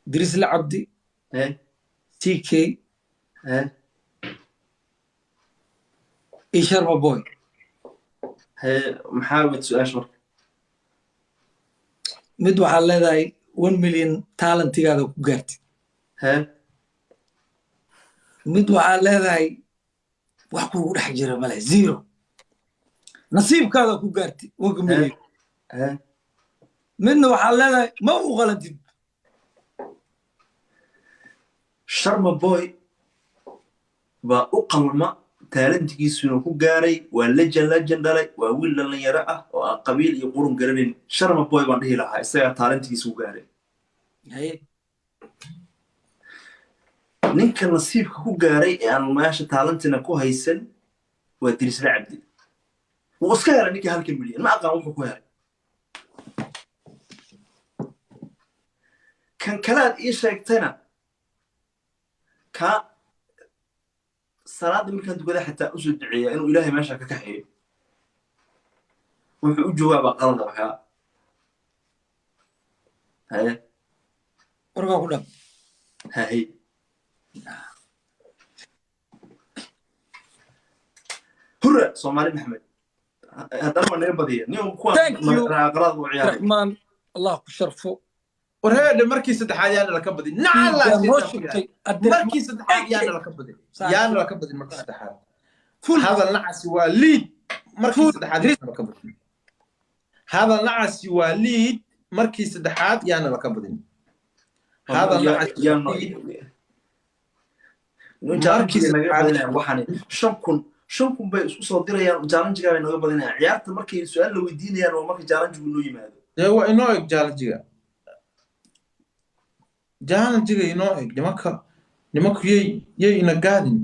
دريس العبدي إيه تي كي إيه إيشاربا بوي هي محاولة سؤال شو mid waxaa leedahay 1 million talentigaada ku gaartid هي mid waxaa leedahay wax kugu dhex jira male zero nasiibkaada ku gaartid 1 million هي midna waxaa leedahay ma u qaladid شرما بوي وأقلما تالنتكيسو inuu ku gaaray waa legend dhalay waa wiil dhalinyaro ah oo aan qabiil iyo qurun garanin Sharma Boy baan dhihi lahaa isaga taalentigiisu gaaray haye ninka nasiibka ku gaaray ee aan meesha taalentina ku haysan waa Diris Cabdi wuu iska helay ninka 1 milyan ma aqaan wuxuu ku helay kan kalaad ii sheegtayna ka salaada markaan dugada xitaa u soo duceeyaa inuu ilaahay meesha ka kaxeeyo wuxuu u jawaabaa qalad waxaa haye warkaa ku dhab haye hurra Soomaali Maxamed haddana waa naga badiya nin kuwa qalad u ciyaar raxmaan allah ku sharfo ورهاد مركي سدحاد يانا لك بدي نعم لا مركي سدحاد يانا لك بدي يانا لك بدي مركي سدحاد هذا النعس واليد مركي سدحاد يانا لك بدي هذا النعس واليد مركي سدحاد يانا لك بدي هذا النعس يانا مركي سدحاد وحني شنكم bay isku soo dirayaan challenge-ga ay naga badinayaan ciyaarta markay su'aal la weydiinayaan oo markay challenge-gu noo yimaado هو انو challenge-ga challenge-ga inoo eg nimanka yay ina gaadin